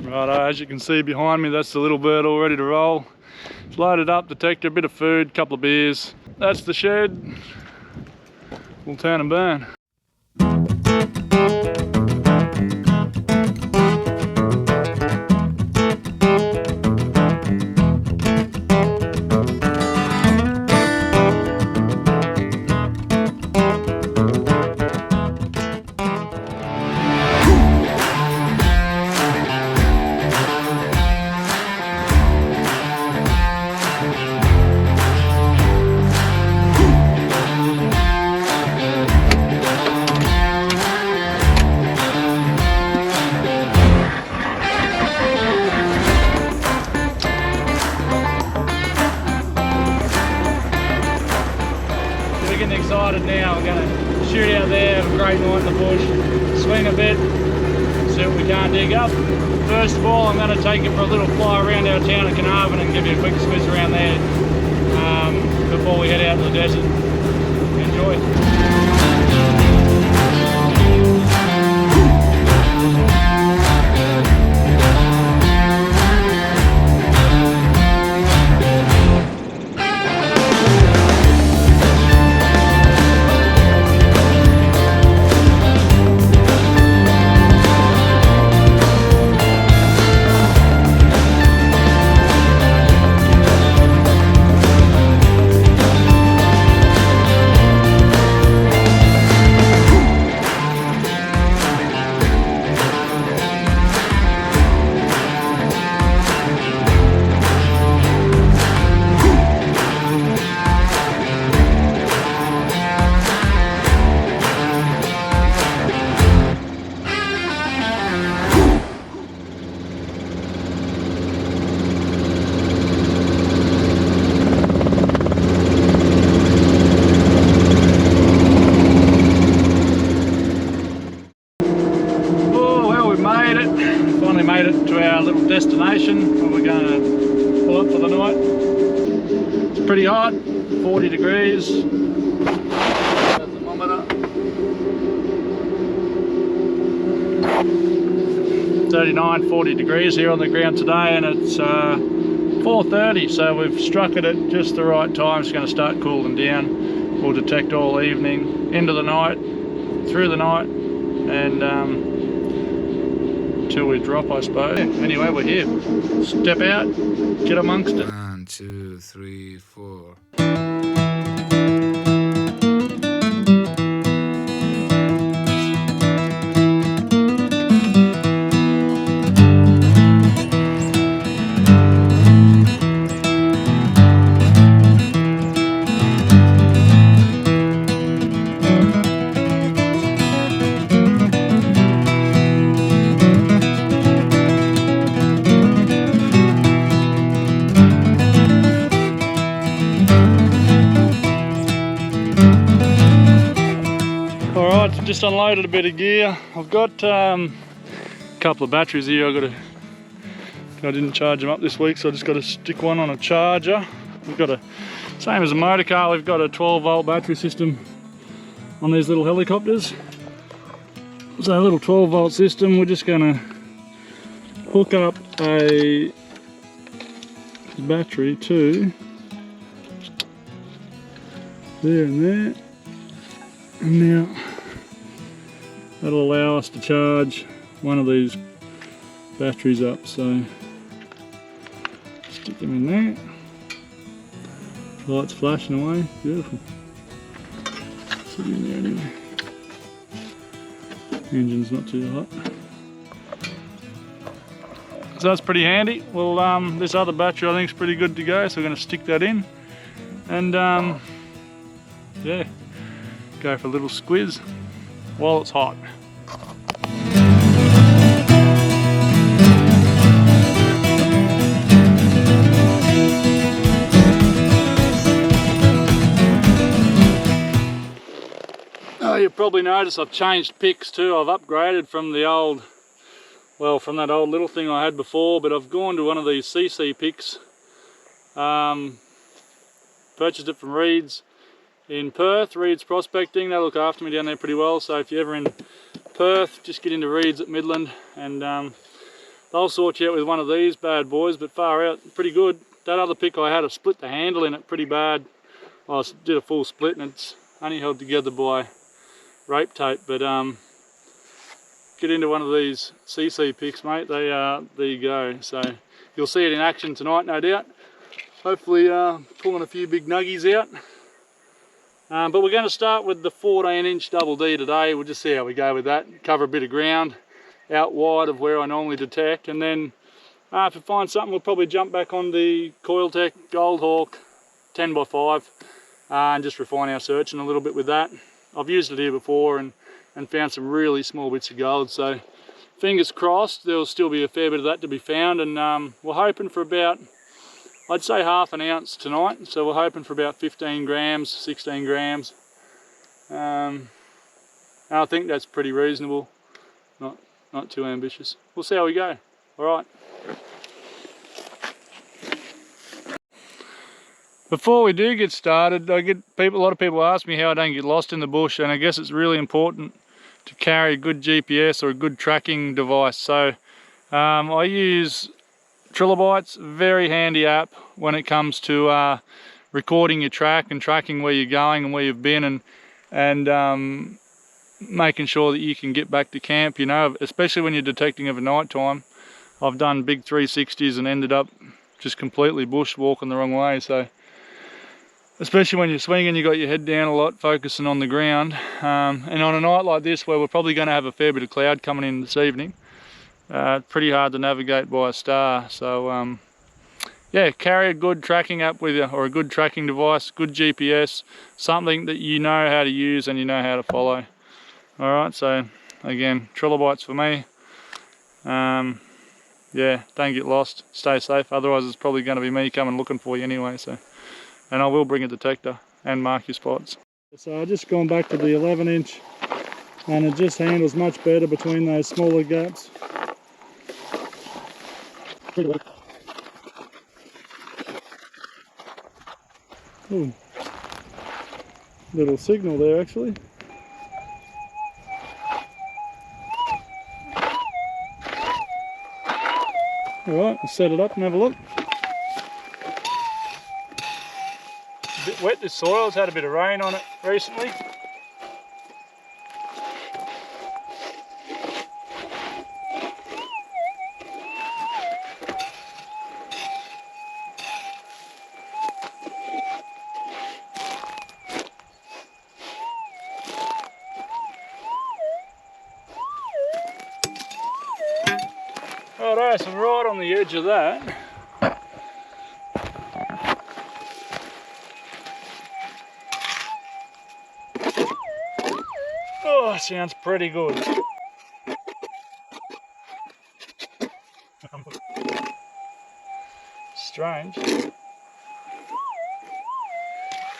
Righto, as you can see behind me, that's the little bird all ready to roll. It's loaded up, detector, a bit of food, couple of beers. That's the shed. We'll turn and burn. Excited now. We're going to shoot out there, have a great night in the bush, swing a bit, see what we can't dig up. First of all, I'm going to take it for a little fly around our town of Carnarvon and give you a quick squeeze around there before we head out to the desert. Enjoy. Finally made it to our little destination where we're going to pull up for the night. It's pretty hot, 40 degrees. The thermometer. 39, 40 degrees here on the ground today, and it's 4:30, so we've struck it at just the right time. It's going to start cooling down. We'll detect all evening, into the night, through the night, and till we drop, I suppose. Anyway, we're here. Step out, get amongst it. 1, 2, 3, 4. Just unloaded a bit of gear. I've got a couple of batteries here. I didn't charge them up this week, so I just got to stick one on a charger. We've got same as a motor car, we've got a 12-volt battery system on these little helicopters. So a little 12-volt system. We're just going to hook up a battery to there and there, and now that'll allow us to charge one of these batteries up. So stick them in there. Lights flashing away, beautiful. Sit in there anyway. Engine's not too hot. So that's pretty handy. Well, this other battery I think is pretty good to go, so we're going to stick that in and yeah, go for a little squiz while it's hot. You'll probably notice I've changed picks too. I've upgraded from the old, well, from that old little thing I had before, but I've gone to one of these CC picks. Purchased it from Reed's in Perth, Reed's Prospecting. They look after me down there pretty well, so if you're ever in Perth, just get into Reed's at Midland, and they'll I'll sort you out with one of these bad boys, but far out, pretty good. That other pick I had, I split the handle in it pretty bad. I did a full split and it's only held together by rape tape, but get into one of these CC picks, mate. They there you go. So you'll see it in action tonight, no doubt. Hopefully pulling a few big nuggies out. But we're going to start with the 14-inch double D today. We'll just see how we go with that. Cover a bit of ground out wide of where I normally detect, and then if we find something, we'll probably jump back on the Coiltech Gold Hawk 10x5 and just refine our searching a little bit with that. I've used it here before and found some really small bits of gold, so fingers crossed there'll still be a fair bit of that to be found. And we're hoping for about, I'd say, half an ounce tonight, so we're hoping for about 15 grams, 16 grams. And I think that's pretty reasonable, not too ambitious. We'll see how we go. All right. Before we do get started, a lot of people ask me how I don't get lost in the bush, and I guess it's really important to carry a good GPS or a good tracking device. So I use Trilobyte's very handy app when it comes to recording your track and tracking where you're going and where you've been, and making sure that you can get back to camp, you know, especially when you're detecting over night time. I've done big 360s and ended up just completely bushwalking the wrong way. So especially when you're swinging, you got your head down a lot, focusing on the ground. And on a night like this, where we're probably going to have a fair bit of cloud coming in this evening, pretty hard to navigate by a star. So yeah, carry a good tracking app with you, or a good tracking device, good GPS, something that you know how to use and you know how to follow. All right, so again, Trilobytes for me. Yeah, don't get lost, stay safe, otherwise it's probably going to be me coming looking for you anyway. So, and I will bring a detector and mark your spots. So I've just gone back to the 11-inch, and it just handles much better between those smaller gaps. Ooh, little signal there actually. Alright, we'll set it up and have a look. A bit wet, this soil, it's had a bit of rain on it recently. Alright, so right on the edge of that. Oh, sounds pretty good. Strange.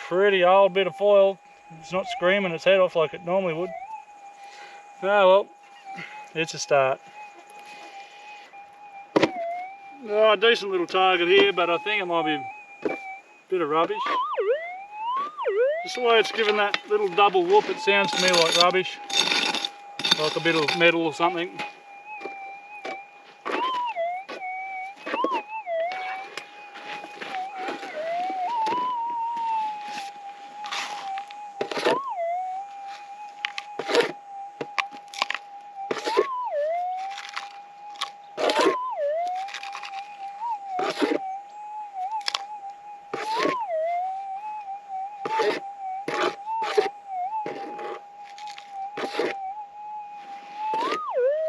Pretty old bit of foil. It's not screaming its head off like it normally would. Oh well, it's a start. Oh, decent little target here, but I think it might be a bit of rubbish. Just the way it's given that little double whoop, it sounds to me like rubbish. Like a bit of metal or something.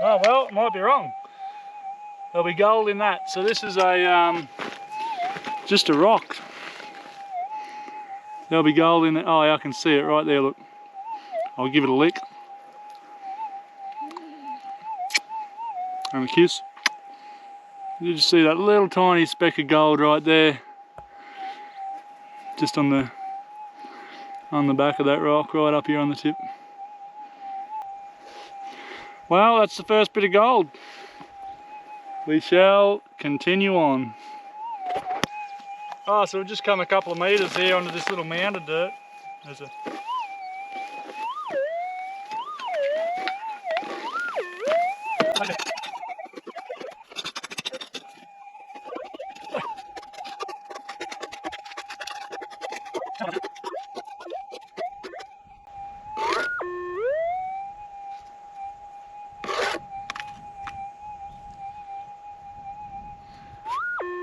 Oh well, it might be wrong. There'll be gold in that. So this is a just a rock. There'll be gold in it. Oh, I can see it right there, look. I'll give it a lick. And a kiss. You just see that little tiny speck of gold right there. Just on the back of that rock, right up here on the tip. Well, that's the first bit of gold. We shall continue on. Oh, so we've just come a couple of metres here onto this little mound of dirt. There's a...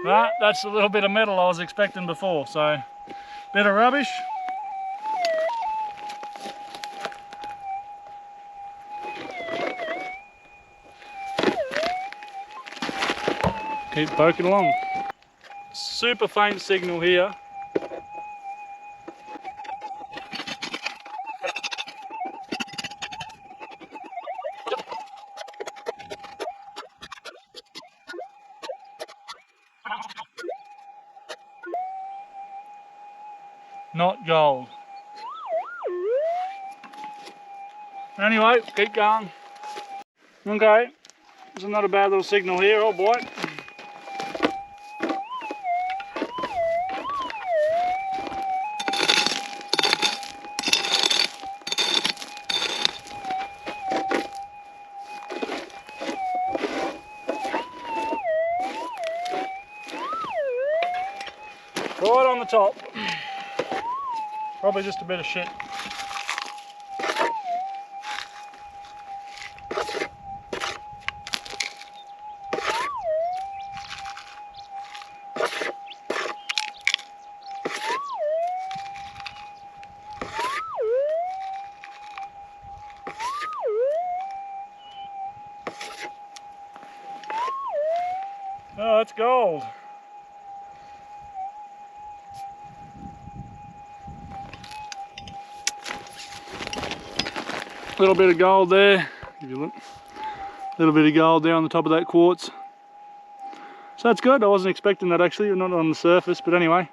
But that's a little bit of metal I was expecting before, so bit of rubbish. Keep poking along. Super faint signal here. Not gold. Anyway, keep going. Okay, there's not a bad little signal here, oh boy. Right on the top. Probably just a bit of shit. Oh, it's gold. Little bit of gold there. If you look, little bit of gold there on the top of that quartz. So that's good. I wasn't expecting that actually, not on the surface, but anyway,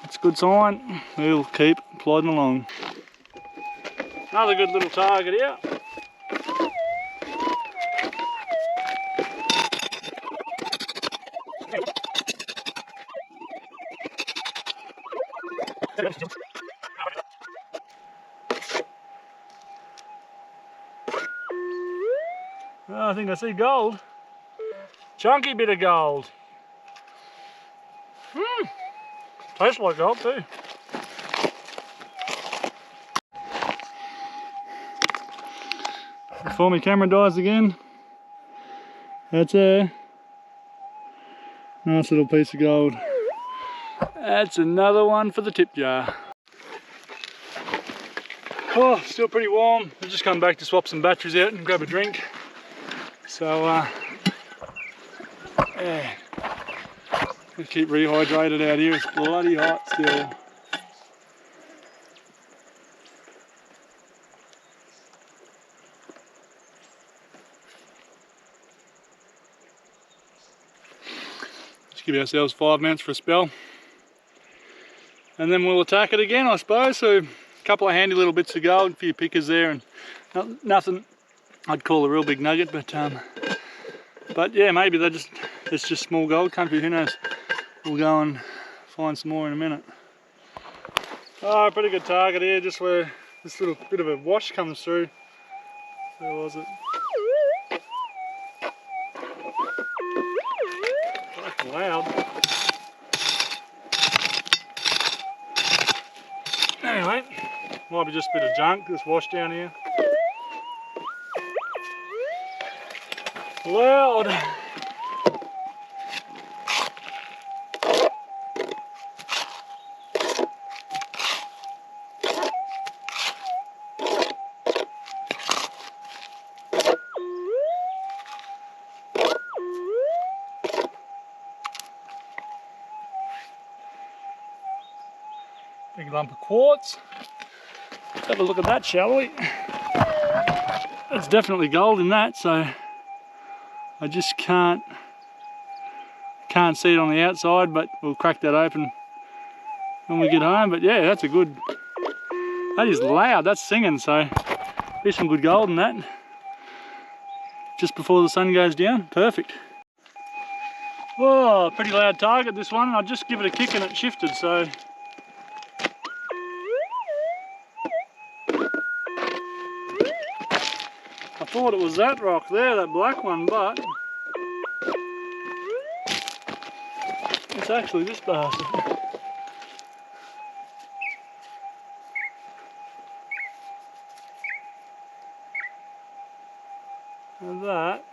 it's a good sign. We'll keep plodding along. Another good little target here. Oh, I think I see gold. Chunky bit of gold. Tastes like gold too. Before my camera dies again, that's a nice little piece of gold. That's another one for the tip jar. Oh, still pretty warm. I've just come back to swap some batteries out and grab a drink. So, yeah. We keep rehydrated out here. It's bloody hot still. Just give ourselves 5 minutes for a spell. And then we'll attack it again, I suppose. So, a couple of handy little bits of gold, a few pickers there, and nothing I'd call a real big nugget, but yeah, maybe it's just small gold country, who knows. We'll go and find some more in a minute. Oh, pretty good target here, just where this little bit of a wash comes through. Where was it? Fucking loud. Anyway, might be just a bit of junk, this wash down here. Loud. Big lump of quartz. Let's have a look at that, shall we? There's definitely gold in that, so I just can't see it on the outside, but we'll crack that open when we get home. But yeah, that's a good, that is loud, that's singing, so there's some good gold in that. Just before the sun goes down, perfect. Oh, pretty loud target this one. I'll just give it a kick and it shifted, so. I thought it was that rock there, that black one, but it's actually this bastard. And that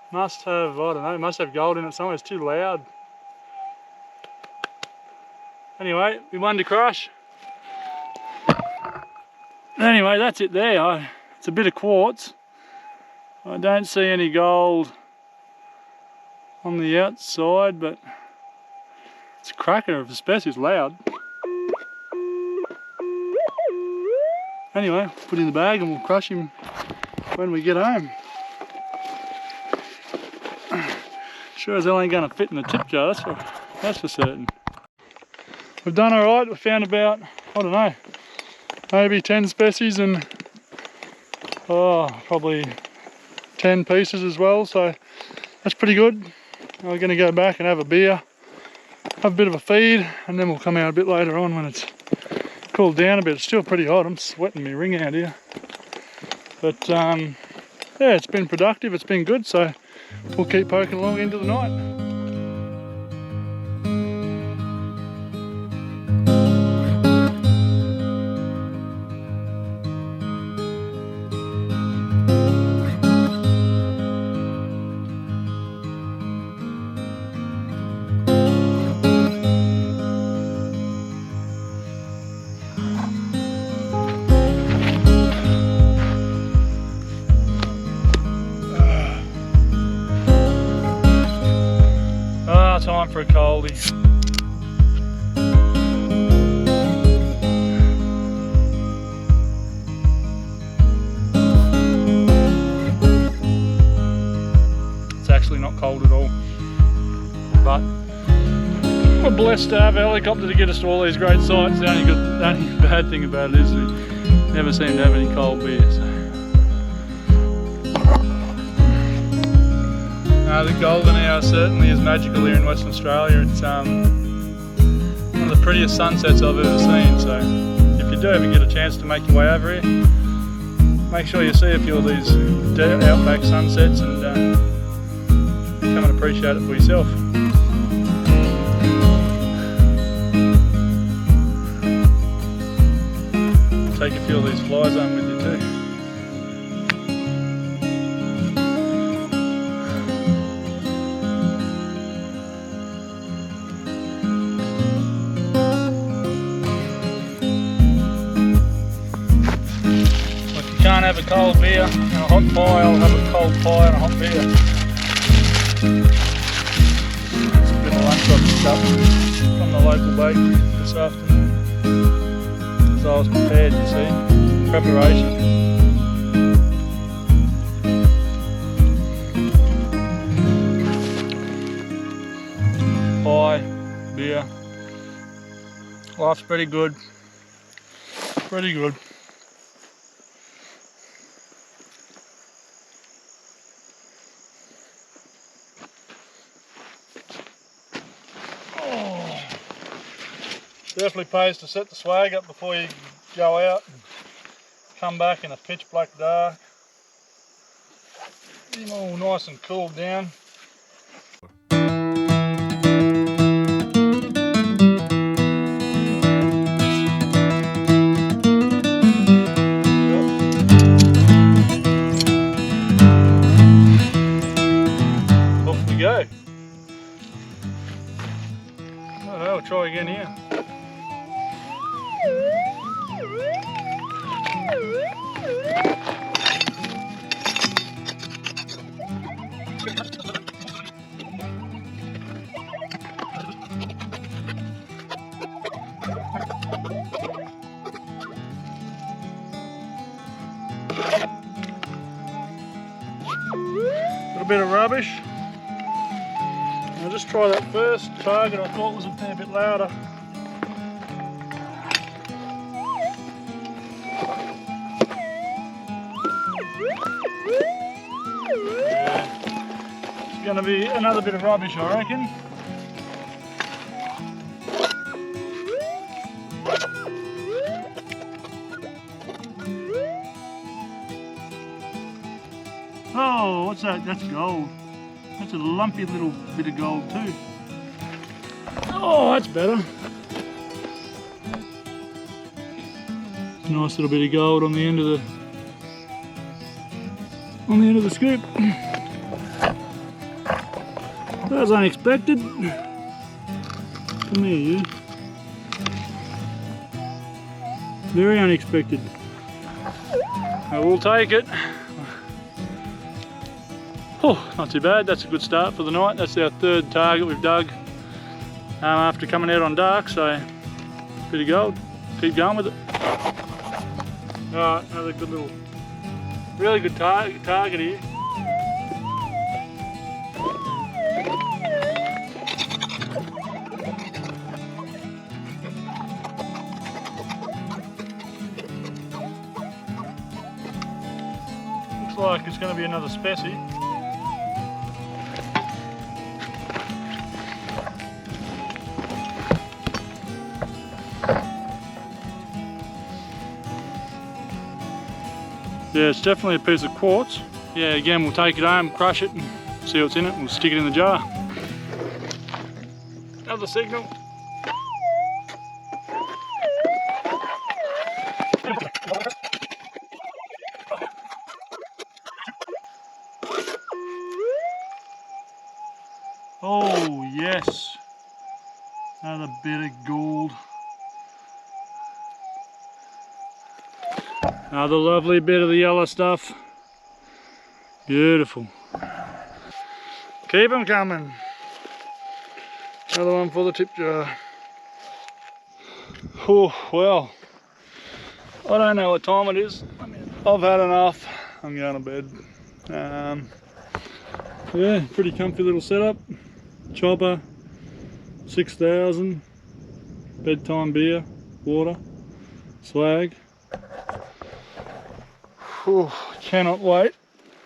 Must have, I don't know, must have gold in it somewhere. It's too loud. Anyway, we won to crush. Anyway, that's it there. It's a bit of quartz. I don't see any gold on the outside, but it's a cracker of a spec. It's loud. Anyway, put it in the bag and we'll crush him when we get home. Sure as hell ain't gonna fit in the tip jar, that's for certain. We've done alright. We found about, I don't know, maybe 10 species and probably 10 pieces as well, so that's pretty good. We're going to go back and have a beer, have a bit of a feed, and then we'll come out a bit later on when it's cooled down a bit. It's still pretty hot. I'm sweating me ring out here, but yeah, it's been productive, it's been good, so we'll keep poking along into the night. Time for a coldie. It's actually not cold at all, but we're blessed to have a helicopter to get us to all these great sites. The only bad thing about it is we never seem to have any cold beer. So. The golden hour certainly is magical here in Western Australia. It's one of the prettiest sunsets I've ever seen, so if you do ever get a chance to make your way over here, make sure you see a few of these outback sunsets and come and appreciate it for yourself. Take a few of these flies home with you too. Can't have a cold beer and a hot pie, I'll have a cold pie and a hot beer. It's a bit of lunch I've picked up from the local bakery this afternoon. So I was prepared, you see, preparation. Pie, beer, life's pretty good, pretty good. Definitely pays to set the swag up before you go out and come back in a pitch black dark. Get them all nice and cooled down. Off we go. I don't know, we'll try again here. A bit of rubbish. I'll just try that first target I thought was a fair bit louder. Yeah. It's going to be another bit of rubbish, I reckon. Oh, what's that? That's gold. That's a lumpy little bit of gold too. Oh, that's better. Nice little bit of gold on the end of the scoop. That was unexpected. Come here, you. Very unexpected. I will take it. Oh, not too bad. That's a good start for the night. That's our third target we've dug after coming out on dark, so bit of gold. Keep going with it. Alright, another good little, really good target here. Looks like it's going to be another specie. Yeah, it's definitely a piece of quartz. Yeah, again, we'll take it home, crush it, and see what's in it. We'll stick it in the jar. Another signal. Oh, yes. Another bit of gold. Another lovely bit of the yellow stuff. Beautiful. Keep them coming. Another one for the tip jar. Oh, well, I don't know what time it is. I've had enough. I'm going to bed. Yeah, pretty comfy little setup. Chopper, 6,000. Bedtime beer, water, swag. Oh, cannot wait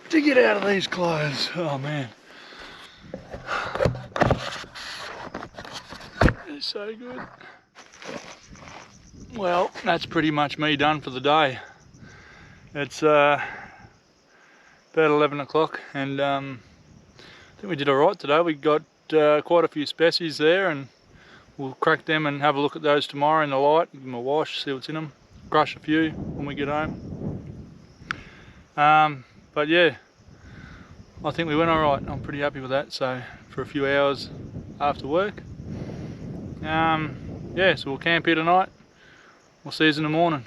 to get out of these clothes. Oh man, it's so good. Well, that's pretty much me done for the day. It's about 11 o'clock, and I think we did alright today. We got quite a few species there, and we'll crack them and have a look at those tomorrow in the light, give them a wash, see what's in them, crush a few when we get home. But yeah, I think we went alright. I'm pretty happy with that. So for a few hours after work, yeah, so we'll camp here tonight. We'll see you in the morning.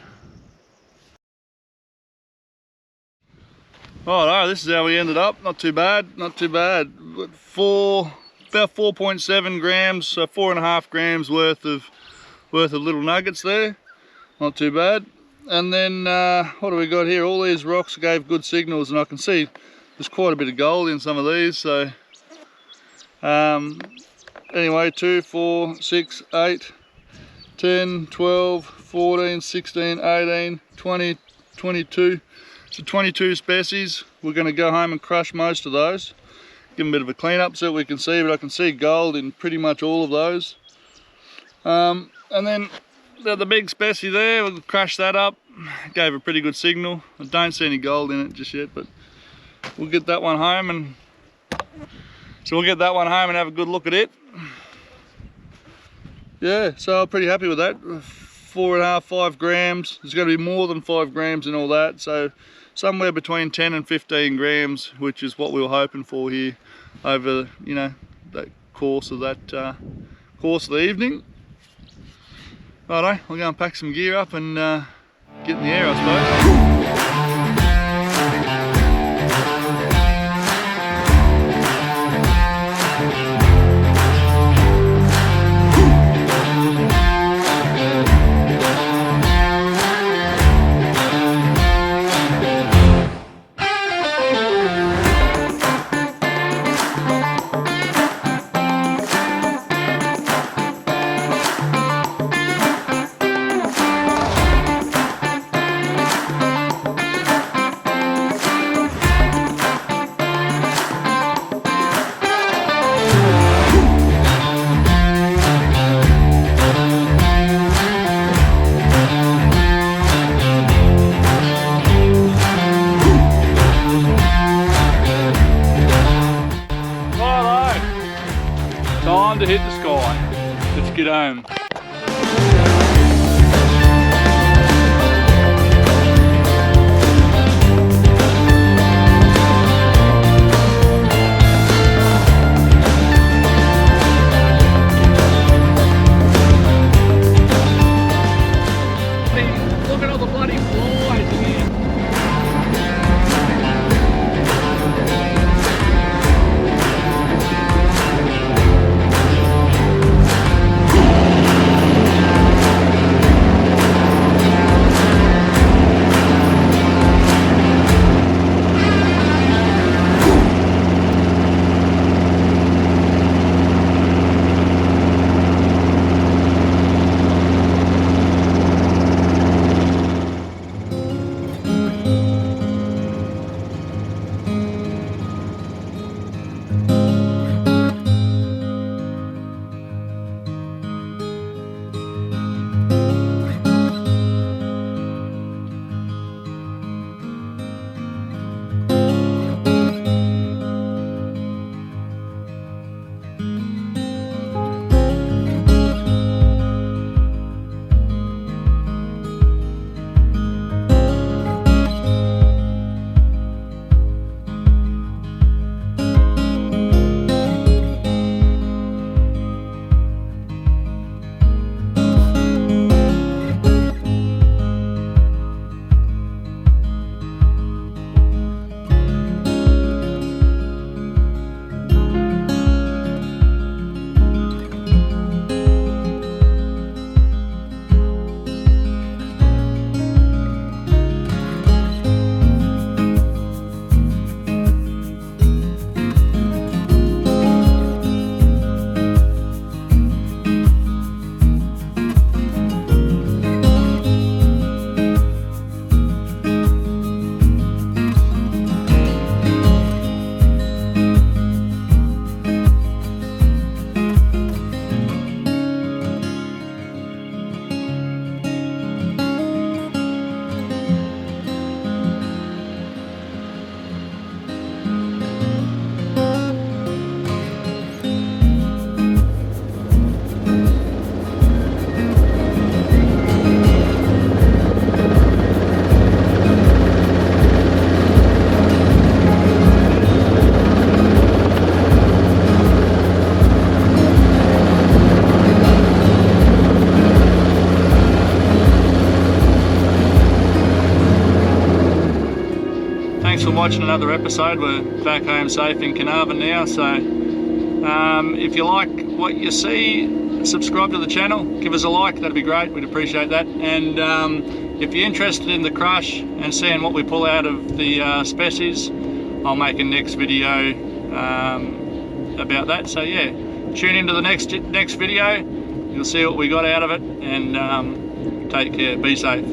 Alright, this is how we ended up. Not too bad, not too bad. About 4.7 grams, so 4.5 grams worth of little nuggets there. Not too bad. And then what do we got here? All these rocks gave good signals, and I can see there's quite a bit of gold in some of these. So anyway, 2, 4, 6, 8, 10, 12, 14, 16, 18, 20, 22. So 22 species. We're going to go home and crush most of those. Give them a bit of a clean up so we can see, but I can see gold in pretty much all of those. And then the big specie there, we'll crush that up. Gave a pretty good signal. I don't see any gold in it just yet, but we'll get that one home, and so we'll get that one home and have a good look at it. Yeah, so I'm pretty happy with that. 4.5, 5 grams. There's going to be more than 5 grams in all that, so somewhere between 10 and 15 grams, which is what we were hoping for here over, you know, that course of the evening. Righto, I'll go and pack some gear up and get in the air, I suppose. Time to hit the sky. Let's get home. watching another episode. We're back home safe in Carnarvon now, so if you like what you see, subscribe to the channel, give us a like, that'd be great, we'd appreciate that. And if you're interested in the crush and seeing what we pull out of the species, I'll make a next video about that. So yeah, tune into the next video, you'll see what we got out of it, and take care, be safe.